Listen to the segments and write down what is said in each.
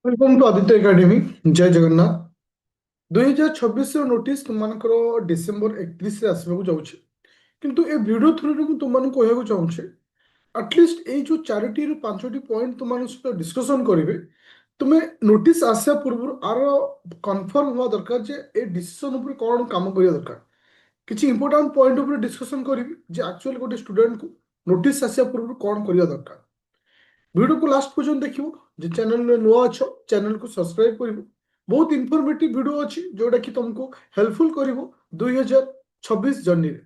Welcome to Aditya academy. Jai Jagannath. 2026 notice तुमको December 31 आसवाक जाऊँगी किंतु ए वीडियो थ्रू तुमको कहना चाहूँचे एटलिस्ट ये जो 4 टी 5 टी पॉइंट तुम सहित डिस्कसन करेंगे तुम्हें नोटिस आसा पूर्व आर कनफर्म हुआ दरकार जे ए डिसीजन उपर कौन काम करिया दरकार। किसी इंपोर्टेंट पॉइंट उपर डिस्कसन करी जे एक्चुअली गोटे स्टूडेंट को नोटिस आसा पूर्व कौन करिया दरकार। वीडियो को लास्ट पर्यंत देखियो। जे चैनल में नुआ अच्छो चैनल को सब्सक्राइब करिवो। बहुत इन्फॉर्मेटिव वीडियो अच्छी जोटा कि तुमको हेल्पफुल करिवो 2026 जर्नी रे।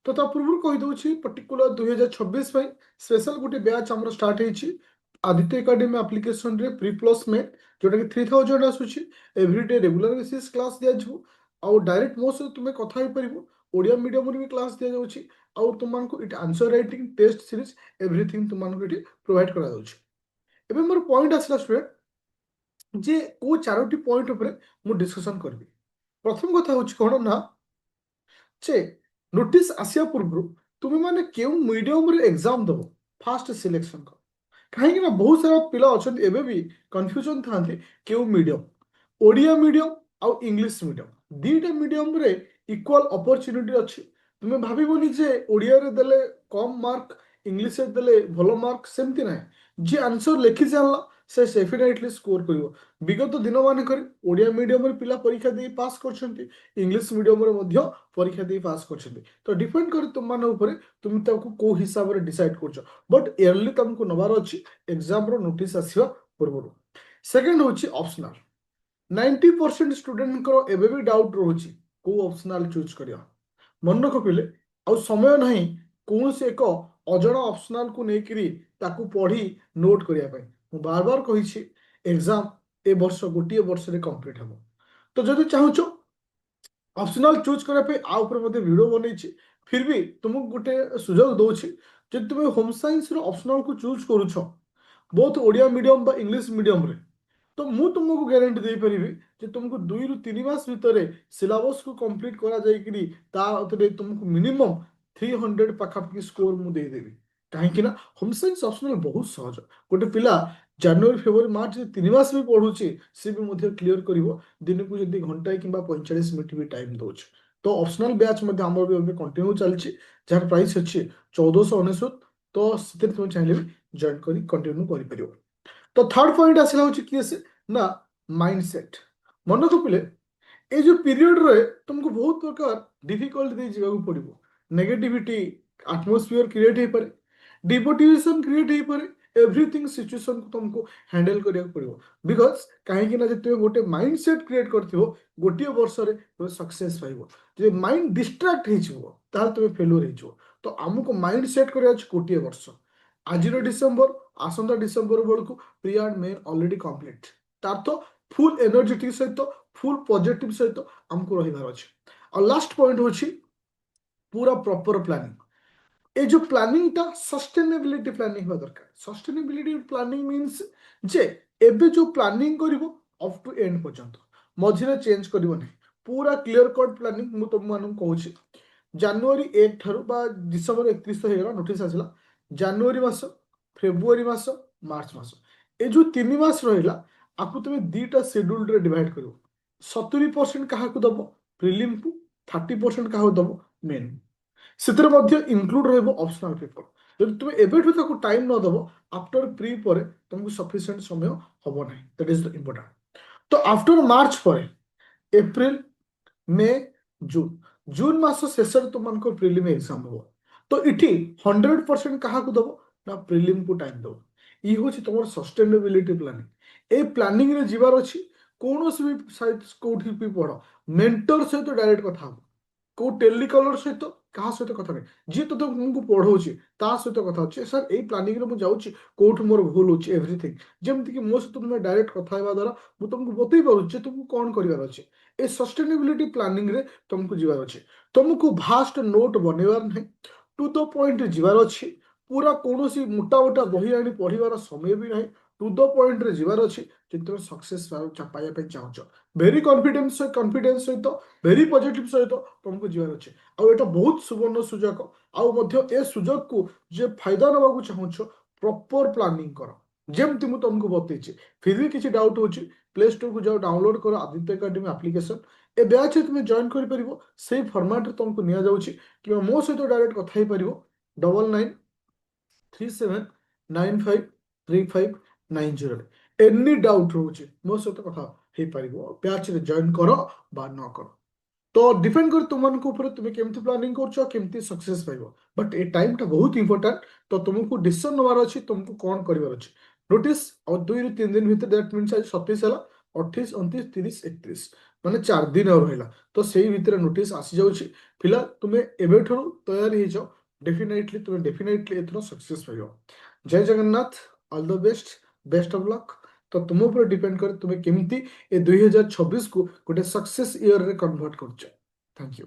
तो ता पूर्व कहि दउछि पर्टिकुलर 2026 पई स्पेशल गोटे बैच हमर स्टार्ट हेछि आदित्य एकेडमी एप्लीकेशन रे प्री प्लस में जोटा कि 3000 आसुछि। एवरीडे रेगुलर बेसिस क्लास दिया जिवो आउ डायरेक्ट मो से तुमे कथा होई परिवो। ओडिया मीडियम रे भी क्लास दिया जाउछि आउ तुमको इट answer writing test series everything तुमको इट प्रोवाइड करा जाउछि। एबे मोर पॉइंट आसला स्टूडेंट जे को 4टी पॉइंट ऊपर मु डिस्कशन करबी। प्रथम कथा होछि कोन ना जे नोटिस आसिया पूर्व तुम माने केउ मीडियम रे एग्जाम दबो फास्ट सिलेक्शन को कहीं ना बहुत सारा पिला अच्छा एबे भी कंफ्यूजन थांती केउ मीडियम ओडिया मीडियम आउ इंग्लिश मीडियम दीटा मीडियम रे इक्वल अपॉर्चुनिटी अच्छी। तुम्हें भाविबनी जे ओडिया रे देले कम मार्क इंग्लिश रे देले भलो मार्क सेमती ना जी आंसर लिखि जानला से डेफिनेटली स्कोर करिवो। विगत दिन मानक ओडिया मीडियम रे पिला परीक्षा दे पास करछंती इंग्लिश मीडियम रे मध्य परीक्षा दे पास करछंती। तो डिपेंड करे तुम मान ऊपर तुम ताको को हिसाब रे डिसाइड करछ बट इयरली तुमको नबार अछि एग्जाम रो नोटिस आसीबा पूर्व। सेकंड होछि ऑप्शनल 90% स्टूडेंट को एबे भी डाउट रोची को ऑप्शनल चूज करिया मन रख पिले आ समय नहीं कौन से एक अजଣା ऑप्शनल को लेकरी ताकू पढ़ी नोट करिया पाई मु बार बार कहिछि एग्जाम ए वर्ष गोटे वर्ष रे कंप्लीट हबो। तो जदि चाहूचो ऑप्शनल चूज करने पे आ ऊपर मते वीडियो बनैछि फिर भी तुमको गोटे सुझाव दउछि जे तुम होम साइंस रो ऑप्शनल को चूज करूछ बोथ ओडिया मीडियम बा इंग्लिश मीडियम रे तो मु तुमको गारंटी दे परिबी जे तुमको 2 ରୁ 3 मास भितर सिलेबस को कंप्लीट करा जायकरी ता उतरे तुमको मिनिमम 300 पाखापाखि स्कोर मु दे देबी। काहेकि ना होम साइंस ऑप्शनल बहुत सहज गोटे पिला जनवरी फेब्रुआरी मार्च 3 मास भी पढ़ुची सी भी मध्य क्लियर करिवो दिन को जदी घंटा किंबा 45 मिनिट भी टाइम दउछ। तो ऑप्शनल बैच मध्य हमर भी अभी कंटिन्यू चलछि जार प्राइस अछि 1499। तो सिते तुम चाहिले भी जॉइन करी कंटिन्यू करि परिबो। तो थर्ड पॉइंट आसला होची कि से ना माइंडसेट मन को पिले ए जो पीरियड रे तुमको बहुत प्रकार डिफिकल्ट दे जीवा पड़ो नेगेटिविटी एटमॉस्फेयर क्रिएट हो पारे डिमोटिवेशन क्रिएट हो पारे एवरीथिंग सिचुएशन को तुमको हैंडल करिया पड़ो बिकॉज कहीं ना तुम गोटे माइंडसेट क्रिएट करथिबो गोटे वर्ष रे तुम सक्सेस पाइबो जे माइंड डिस्ट्रैक्ट हो जिवो ताल तुम फेल्योर हो जिवो। तो हमको माइंड सेट करिया अछि गोटे वर्ष आज डिसेंबर आसंता डिसेंबर बेलू pre and main already complete तार तो फुल एनर्जेटिक सहित फुल पॉजिटिव सहित हमको रहिबार अछि। और लास्ट पॉइंट होछि पूरा प्रॉपर प्लानिंग ए जो प्लानिंग ता सस्टेनेबिलिटी प्लानिंग हो दरकार। सस्टेनेबिलिटी प्लानिंग मींस जे एबे जो प्लानिंग करिवो अप टू एंड पर्यंत मझिरे चेंज करिवो नहीं पूरा क्लियर कट प्लानिंग मु तुम मानू कहूछि जनवरी 1 ठारू बा डिसेंबर 31 हेगला नोटिस आसिला जनवरी मास फेब्रुआरी मास मार्च मास ए जो 3 मास रहिला आपको तुम दीटा शेड्यूल रे डिवाइड करिवो 70% कहा को दबो प्रीलिम को 30% कहा दबो मेन सितर मध्य इंक्लूड रहबो ऑप्शनल पेपर। जब तुम एबेठु ताको टाइम न दबो आफ्टर प्री परे तुमको सफिशिएंट समय हबो नहीं दैट इज द इंपोर्टेंट। तो आफ्टर मार्च परे एप्रिल मे जून जून मास शेष तुमको प्रिलिम एग्जाम हो तो इटी 100% क्या दब ना प्रिलिम को टाइम दब ये हूँ तुम सस्टेनेबिलिटी प्लानिंग ए प्लानिंग रे जीवार अच्छी कौन भी कौटी भी पढ़ मेंटर सहित डायरेक्ट कथा हो को टेलीकलर सहित क्या सहित कथा नहीं जी तो तुमको पढ़ाऊँगी ता सहित कथा अच्छे सर यही प्लानिंग रे मुझे कौट मोर भूल हो एवरीथिंग जमती कि मो सहित तुम डायरेक्ट कथा द्वारा मुझे तुमको बतई पार्चे तुमको कौन करार अच्छे ए सस्टेनेबिलिटी प्लानिंग रे तुमको जीवार अच्छे तुमको भास्ट नोट बनइबार नहीं टू द पॉइंट जीवार अच्छे पूरा कौन सी मोटा मोटा बही आनी पढ़िबार समय भी नहीं टू द पॉइंट रे जीवार अच्छे तुम सक्सेस पाइबा चाहूच भेरी कॉन्फिडेंस सहित भेरी पॉजिटिव सहित तुमको जीवार अच्छे आ एटा बहुत सुवर्ण सुजोग आ ए सुजोग को जे फायदा नबाकू चाहूछ प्रॉपर प्लानिंग कर ଯେମିତି ମୁଁ ତମକୁ ବତେଇଛି। ଫିର୍ ବି କିଛି ଡାଉଟ୍ ହେଉଛି, ପ୍ଲେ ଷ୍ଟୋରକୁ ଯାଅ, ଡାଉନଲୋଡ୍ କର ଆଦିତ୍ୟ ଏକାଡେମୀ ଆପ୍ଲିକେସନ। ଏ ବ୍ୟାଚ୍ରେ ତୁମେ ଜଏନ୍ କରିପାରିବ। ସେଇ ଫର୍ମାଟ୍ରେ ତମକୁ ନିଆଯାଉଛି, କିମ୍ବା ମୋ ସହିତ ଡାଇରେକ୍ଟ କଥା ହେଇପାରିବ 9937953590। ଏନି ଡାଉଟ୍ ରହୁଛି ମୋ ସହିତ କଥା ହେଇପାରିବ। ବ୍ୟାଚ୍ରେ ଜଏନ୍ କର ବା ନ କର, ତ ଡିପେଣ୍ଡ କରେ ତୁମମାନଙ୍କ ଉପରେ, ତୁମେ କେମିତି ପ୍ଲାନିଂ କରୁଛ, କେମିତି ସକ୍ସେସ୍ ପାଇବ। ବଟ୍ ଏ ଟାଇମ୍ଟା ବହୁତ ଇମ୍ପୋର୍ଟାଣ୍ଟ। ତ ତୁମକୁ ଡିସିସନ୍ ନେବାର ଅଛି, ତୁମକୁ କ'ଣ କରିବାର ଅଛି। ନୋଟିସ୍ ଆଉ 2 ରୁ 3 ଦିନ ଭିତରେ, ଦ୍ୟାଟ୍ ମିନ୍ସ ଆଜି 27 ହେଲା, 28, 29, 30, 31, ମାନେ 4 ଦିନ ଆଉ ରହିଲା। ତ ସେଇ ଭିତରେ ନୋଟିସ୍ ଆସିଯାଉଛି। ପିଲା ତୁମେ ଏବେଠାରୁ ତୟାରୀ ହେଇଯାଅ, ଡେଫିନେଟଲି ଏଥର ସକ୍ସେସ୍ ପାଇବ। Jai Jagannath, all the best, best of luck. ତ ତୁମ ଉପରେ ଡିପେଣ୍ଡ କରେ ତୁମେ କେମିତି ଏ 2026କୁ ଗୋଟେ ସକ୍ସେସ୍ ଇୟର୍ରେ କନଭର୍ଟ କରୁଛ। Thank you.